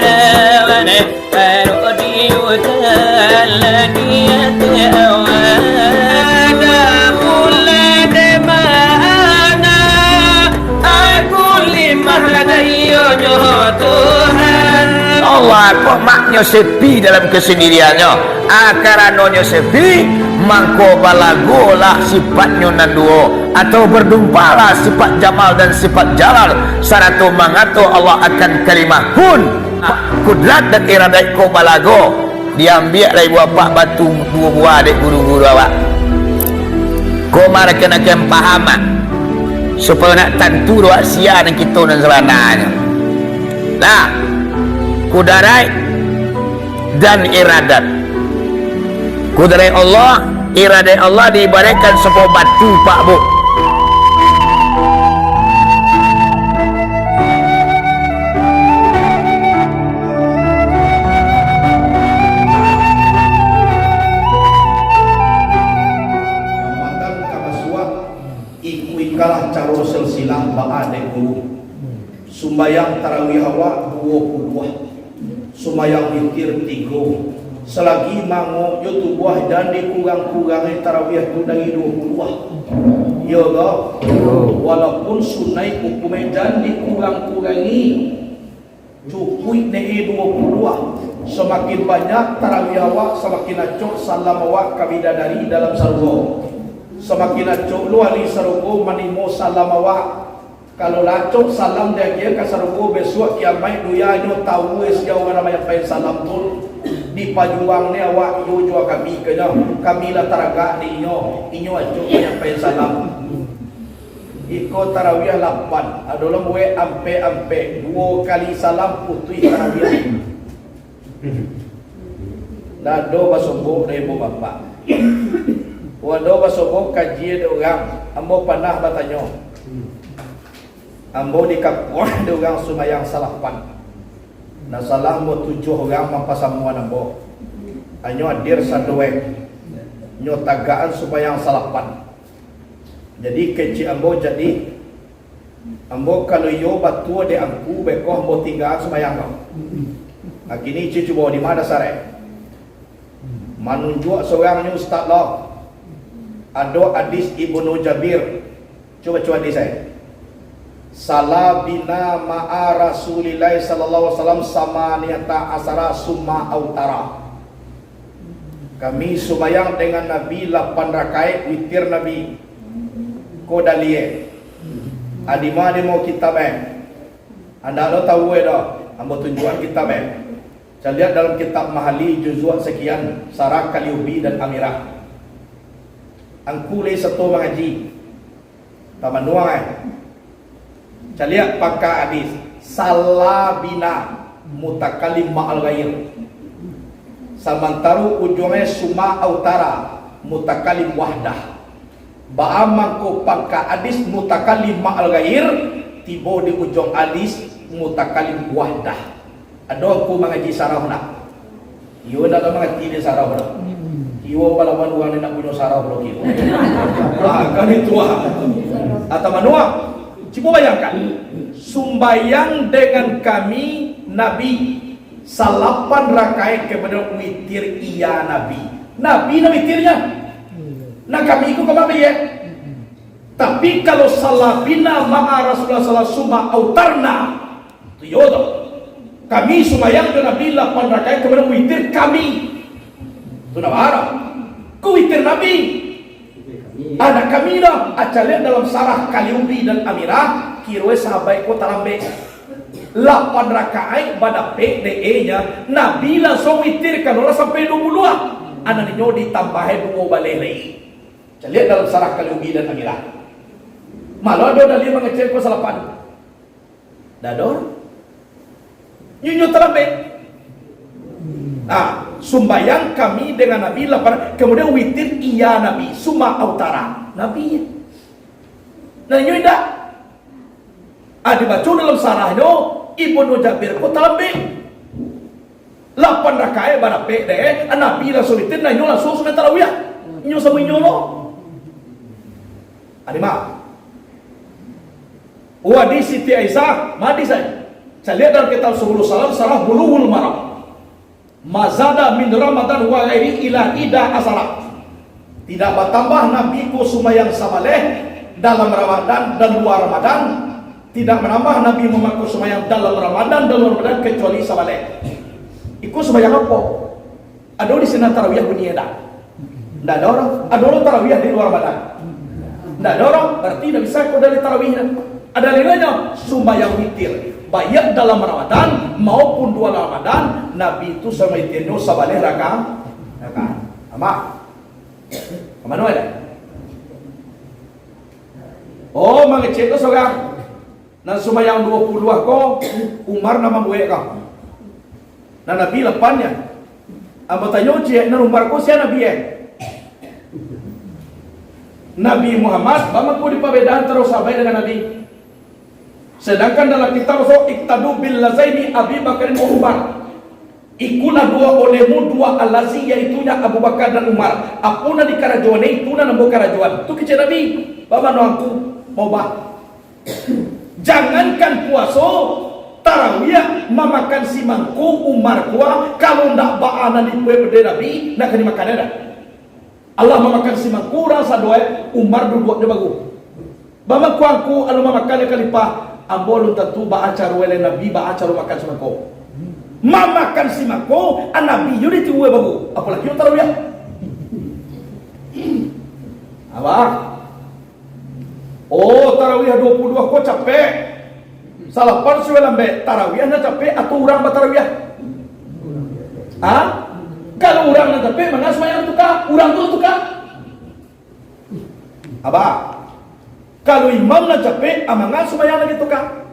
رمنا أرودي وتلقيت أوانا ولد ما أنا أقول لمن لدي Tuhan. Allah kok maknya sepi dalam kesendiriannya. Akarannya sepi, mangko balagolah sifatnya nanduo atau berdumpalah sifat jamal dan sifat jalal. Saratu mangato Allah akan kalimah kun. Kudrat dan iradat ko balago diambil dari bapak batu dua buah adik guru-guru awak. Ko mara kena pahaman supaya nak tentu doa sia dan kita dan sebenarnya. Nah, kudarai dan iradat. Kudarai Allah, iradat Allah diibaratkan sebuah batu pak bu. Ramadan kabaswa ikuikalah caro silsilah ba'ade guru. Sumbayang tarawih awak 22, sumbayang witir 3. Selagi mango yo tubuh dan dikurang-kurangi tarawih tu dari 20. Ya ga? Walaupun sunai hukumnya dan dikurang-kurangi cukup ne 20. Semakin banyak tarawih awak semakin acok salam awak kabidadari dalam sargo. Semakin acok lu ali sargo manimo salam awak. Kalau lacok salam dia ke sargo besok kiamat duyanyo tahu sejauh mana banyak pain salam tu di pajuang ni awak yo jua kami kena kami lah taraga ni inyo acok banyak pain salam. Iko tarawih 8 adalah we ampe 2 kali salam putih tarawih. Dado basobo dari ibu bapa. Wado basobo kaji orang ambo panah batanyo. Ambo di kapuan ada orang sumayang salapan. Na salah mo 7 orang mampasamuan ambo. Anyo adir saduek. Nyo tagaan sumayang salapan. Jadi kecil ambo jadi ambo kalau yo batu de angku bekoh ambo tinggal sumayang no. Agini cicu bawa di mana sare? Manunjuk seorang ni ustaz lah. Ado hadis Ibnu Jabir. Coba hadis saya. Salah bina ma'a Rasulillah sallallahu alaihi wasallam samaniyata asara summa autara. Kami subayang dengan Nabi 8 rakaat witir Nabi. Kodalie. Adima demo kitab Anda lo tahu dah. Ambo tunjuan kitab Saya lihat dalam kitab Mahali juzuk sekian Sarah Kaliubi dan Amirah. Angku le satu mengaji. Taman nuang Saya lihat pakar hadis salabina mutakalim ma'al ghair. Sementara ujungnya suma autara mutakalim wahdah. Ba'amang ko pakar hadis mutakalim ma'al ghair tiba di ujung hadis mutakalim wahdah. Ada aku mengaji sarah nak. Iyo nak mengaji di sarah nak. Iyo balawan orang nak punya sarah blok iyo. Kan itu atau manual. Coba bayangkan, sumbayang dengan kami Nabi salapan rakaat kepada witir iya Nabi. Nabi na witirnya. Nah kami ikut ke Nabi ya. Tapi kalau salabina ma'a Rasulullah sallallahu alaihi wasallam autarna, itu yodo. Kami sumbayang dengan Nabi 8 rakaat kepada witir kami. Itu nama ku witir Nabi. Anak kami dah acara dalam Sarah Kaliubi dan Amirah kirwe sahabat ko talambe 8 rakaat pada PDE nya Nabi langsung witirkan orang sampai 20 anak ninyo ditambahin 2 balere. Lihat dalam Sarah Kaliubi dan Amirah. Malah ada dalil mengecil ko salapan. Dador nyunyo talambe. Sumbayang kami dengan Nabi 8, kemudian witir iya Nabi suma autara Nabi. Nah ini dah dibaca dalam sarahnya Ibnu Jabir ko talambe 8 rakaat pada PDE Nabi langsung witir nah ini langsung sunat tarawih nyo sama nyolo adima di Siti Aisyah madi saya Saya lihat dalam kitab Subulus Salam Sarah Bulughul Maram. Mazada min Ramadan wa ghairi ila ida asara. Tidak bertambah Nabi ku sumayang sabaleh dalam Ramadan dan luar Ramadan. Tidak menambah Nabi memaku sumayang dalam Ramadan dan luar Ramadan kecuali sabaleh. Iku sumayang apa? Ada di sana tarawih bunyi dah. Tidak ada orang. Ada orang tarawih di luar Ramadan. Tidak ada orang. Berarti tidak bisa kau dari tarawih. Ada nilainya sumayang witir. Baik dalam Ramadan maupun dua Ramadan, Nabi itu sama itino sabaleh rakaat. Ama. Kemana ada? Oh, mengecek tu seorang. Nan sumayang 20 ko, Umar nama buat kau. Nan Nabi lepannya. Amba tanya cik, nan Umar ko siapa Nabi Nabi Muhammad, bagaimana ko di perbedaan terus sahabat dengan Nabi? Sedangkan dalam kitab Rasul iktadu bil lazaini Abi Bakar dan Umar. Ikuna dua olehmu dua alazi yaitu Abu Bakar dan Umar. Apuna di karajuan itu na nambo karajuan. Tu kecil Nabi. Bapa aku mau bah. Jangankan puasa tarawih memakan si mangkuk Umar kuah kalau ndak baana di kue berde Nabi nak kena makan ada. Allah memakan si mangkuk rasa doa Umar duduk dia bagus. Bapa kuangku alu memakan kalipah. Ambolun tentu baca ruwele Nabi baca lu makan semako. Mamakan si mako, Nabi yuri tiwe bagu. Apalagi lu tarawih. Apa? Oh tarawih 22 kok capek. Salah par suwe lambe tarawih na capek atau urang batarawih? Ah? Kalau urang na capek mana semayang tu ka? Urang tu ka? Apa? Kalau imam na capek, amangan sumayang lagi tu kan?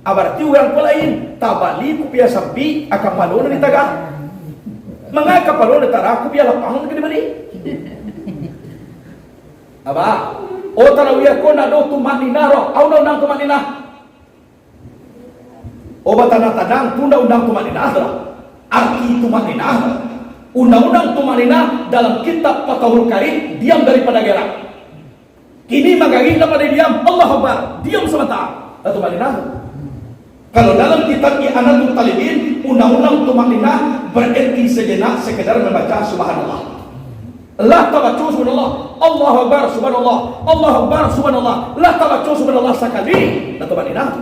Berarti orang pun lain. Tabali ku pia sampi akan palu na ditaga. Mga kapalo na tara ku pia lapangan ke di mana? Aba, o tarawih ko na do tumanina ro. Au na undang tumanina. O batana-tadang tunda undang tumanina adalah arti tumanina. Undang-undang tumanina dalam kitab Fathul Karim diam daripada gerak. Kini magaging na pada diam, Allah Akbar, diam sebentar. Atau malinah. Kalau dalam kitab I'anatul Talibin, undang-undang tumanina berarti sejenak sekedar membaca subhanallah. La tabacu subhanallah, Allah Akbar subhanallah, Allah Akbar subhanallah. La tabacu subhanallah sekali. Atau malinah.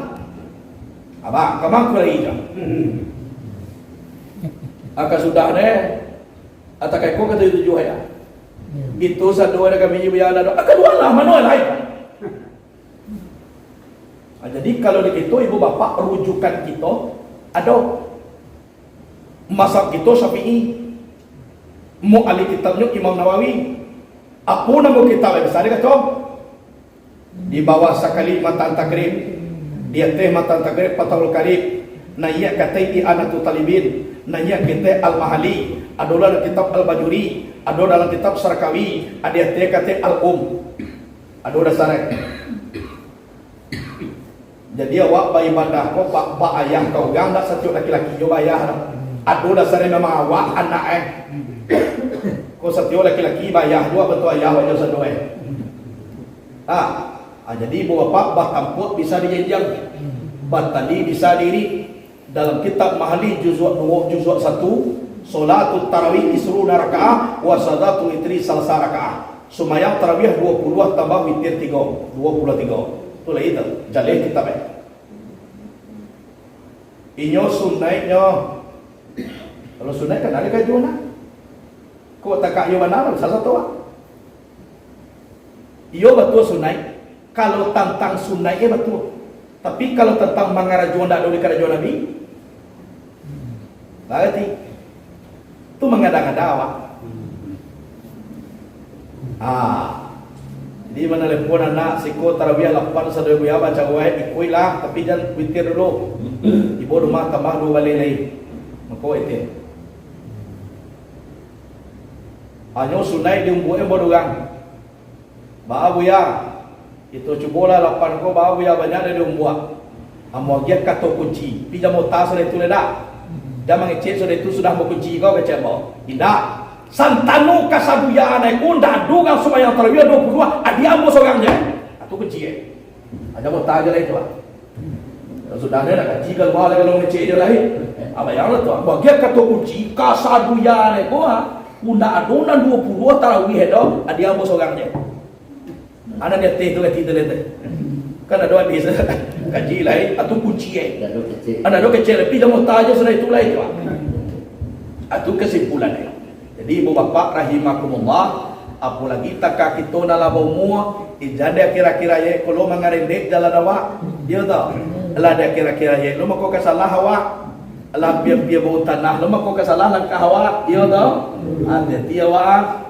Apa? Kamang kurang Aka sudah deh. Atau kayak kau kata itu juga ya. Itu satu ada kami juga ada. Kedua lah manual lain. Jadi kalau di situ ibu bapak rujukan kita ada mazhab kita Syafi'i, mu ahli kitabnya Imam Nawawi. Apa nama kitab besar dia kata? Di bawah sekali matan takrib, dia teh matan takrib Fathul Karim, naya kata I'anatul Talibin, naya kata Al-Mahali, ada dalam kitab Al-Bajuri, ada dalam kitab Sarkawi, ada kata Al-Um, ada dasar. Jadi awak beribadah kau pak ayah kau gang tak satu laki-laki yo bayar. Ada dasarnya memang awak anak kau satu laki-laki bayar dua betul ayah wajah satu jadi ibu bapak batamput bisa dijenjang, batali bisa diri. Dalam kitab Mahali juzuk 2 juzuk 1, Salatul tarawih isruna rakaah wa salatul witri salasa rakaah. Sumayang tarawih 20 tambah witir 3, 23. Itulah itu jalih kitab inyo sunnahnya. Kalau sunnah kan ada kajuan kau tak kaya mana salah satu iyo betul sunnah. Kalau tentang sunnahnya betul, tapi kalau tentang mangarajuan tak ada di karajuan Nabi berarti itu mengada-ngada awak. Jadi mana lepon anak siko tarawih 8 sadaya buya baca wae ikui lah, tapi jangan witir dulu. Ibu rumah tambah 2 balik lagi. Mako itu. Anyo sunai diumbuke bodogang. Ba buya itu cubola 8 ko ba buya banyak dari umbuak. Amo giat kato kunci. Pija mo tas sudah itu leda. Dia mengecek sudah itu sudah mau kunci kau kecek mo. Tidak. Santanu kasabuya anai unda duga sumayang tarawih 22 adi ambo sorangnya atau kunci ada mau tagal itu Sudah ada nak kaji kalau kalau ngecek je lain. Apa yang tu? Bagi kata kunci kasaduya ni ko unda adonan 20 tarawih dah dia ambo seorang je. Ana dia teh tu kata dia teh. Kan ada biasa kaji lain atau kunci Ana do kecil lebih dah mau taja sudah itu lain tu. Itu kesimpulan dia. Jadi ibu bapa rahimakumullah, apalagi takak kita dalam umur ijada kira-kira ye kalau mengarendek jalan awak dia tahu lah ada kira-kira ye lu mau kau salah awak lah biar bau tanah lu mau kau salah langkah awak dia tahu hati-hati awak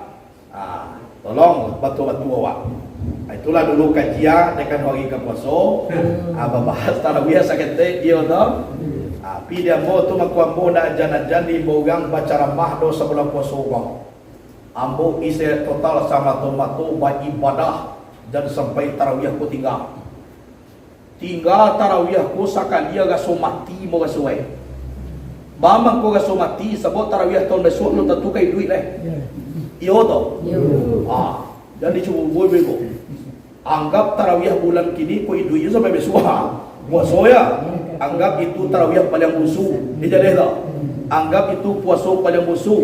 tolong batu-batu awak. Itulah dulu kajian dengan hari ke puasa bahas tarawih sakit dia tahu tapi dia mau tu makuambo nak ajan-ajan di bogang baca ramah do sebelum puasa kau ambo isi total sama tomato buat ibadah dan sampai tarawih aku tinggal tarawih aku sekali aga so mati mo gasuai bamang ko gaso mati sebab tarawih tahun besok lu tentu kai duit leh iyo to jadi cuba boy bego anggap tarawih bulan kini ko duit sampai besok puasa ya anggap itu tarawih paling musuh dia jadi tak anggap itu puasa paling musuh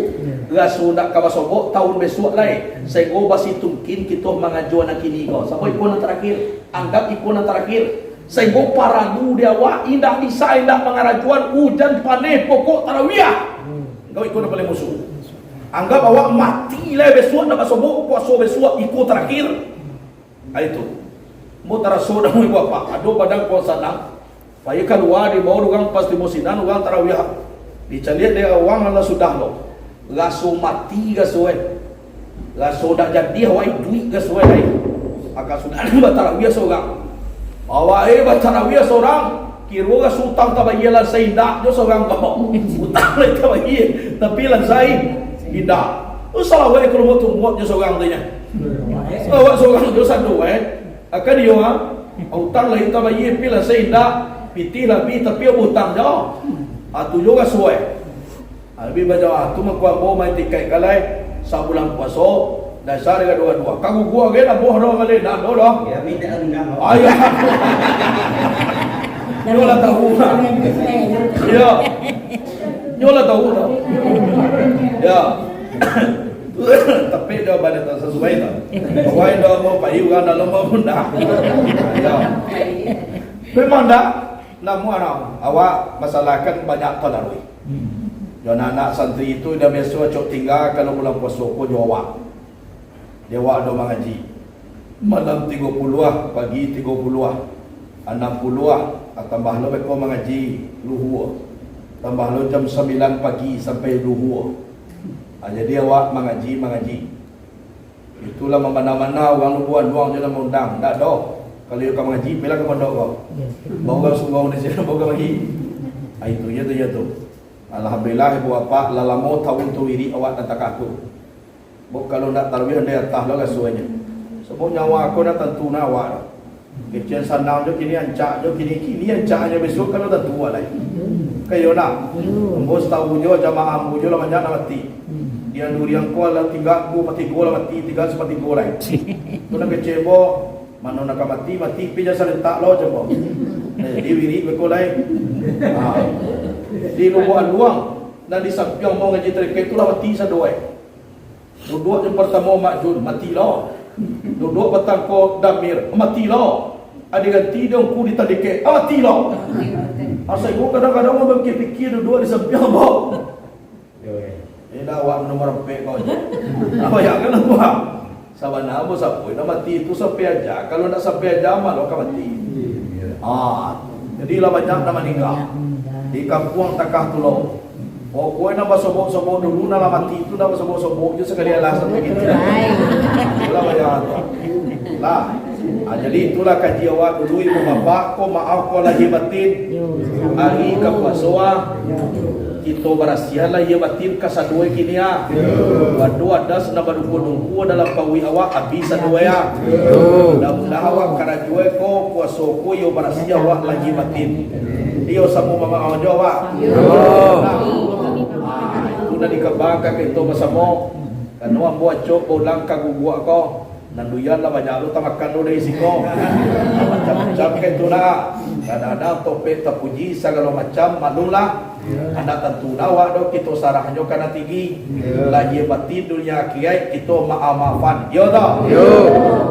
gaso nak kabasobok tahun besok lain sehingga basi tungkin kita mengajuan nak kini kau sampai ikon terakhir anggap ikon terakhir sehingga paradu dia wa indah bisa indah mengarajuan hujan panen pokok tarawih kau ikon paling musuh anggap awak mati lah besok nak kabasobok puasa besok ikon terakhir itu mau teraso dah mau apa aduh badang puasa nang payah keluar di bawah orang pasti musinan orang tarawih dicaliat dia orang Allah sudah lo gaso mati gaso gaso dah jadi awak duit gaso maka sudah ada tarawih seorang awak tarawih seorang kira gaso utang tabayalan seindak jo seorang kau utang le tabayil tapi lan sain indak usaha awak kalau mau tumbuh jo seorang tanya awak seorang jo satu akan dia utang le tabayil pila seindak piti lebih tapi utang jo atu juga suai. Abi baca tu makwa bo mai tikai kalai sabulan puasa dasar ga dua-dua. Kamu gua ge na boh do kali na do do. Ya minta undang. Ayah. Nyola tahu. Ya. Nyola tahu dah. Ya. Tapi dia balik tak sesuai tak. Pokoknya dia mau payu kan dalam mau undang. Ya. Memang tak. Namun awak masalahkan banyak tarawih. Jangan anak santri itu dah biasa cok tinggal kalau bulan puasa ko jawab. Dia wak do mengaji. Malam 30 pagi 30 60 tambah lo beko mengaji luhur. Tambah lo jam 9 pagi sampai luhur. Jadi awak mengaji. Itulah mana-mana orang buat buang jangan undang. Tak doh. Kalau you kamu ngaji, bila kamu dok kau, bawa sungguh di sini, bawa lagi. Itu ya tu. Alhamdulillah ibu bapa lalamo tahun tu iri awak nak aku. Buk kalau nak tarawih dia tah lah kasuanya. Sebab nyawa aku nak tentu nak awak. Kecil sanau jo kini ancak jo kini ancaknya besok kalau tentu awak lagi. Kayo nak. Bos tahu jo jamaah ambu jo lah banyak nak mati. Dia durian kau lah tinggal ku mati kau lah mati tinggal seperti kau lain. Tu nak kecil bo. Mana nak mati pija serentak lo jembo. Jadi wiri bekolai. Di lubuan luang dan di samping mau ngaji terkait itulah mati sadoi. Duduk yang pertama makjun mati lo. Duduk petang ko damir mati lo. Ada ganti dong ku ditadike mati lo. Asal gua kadang-kadang mau fikir duduk di samping mo. Dah awak nomor pe kau. Apa yang kena buat? Sabana mo sapoy na mati itu sampai aja. Kalau nak sampai aja malu ka mati. Jadi lah banyak na meninggal. Di kampung takah tulo. Pokoknya na basobok-sobok dulu na mati itu na basobok-sobok je sekali alasan begitu. Itulah banyak. Lah. Jadi itulah kaji awak dulu ibu bapa ko maaf ko lagi batin. Hari ka puasa. Itu berasialah ia batin ka sadue kini ya. Waduh ada sena baduku dalam pawi awak habis sadue ya. Dah awak karajue ko puasa ko yo berasia awak lagi batin. Iyo samu mama awak awak. Itu dah dikebangka kita bersama. Kanu ambo acok ulang ka gugua ko. Nanduyan lah banyak lu tamakan lu dari siko. Macam-macam ke tu lah. Kadang-kadang topik terpuji segala macam maklumlah. Anak tentu nawa do kita sarahnya kana tinggi. Lahir batin dunia akhirat kita maaf-maafan. Yo dah. Yo.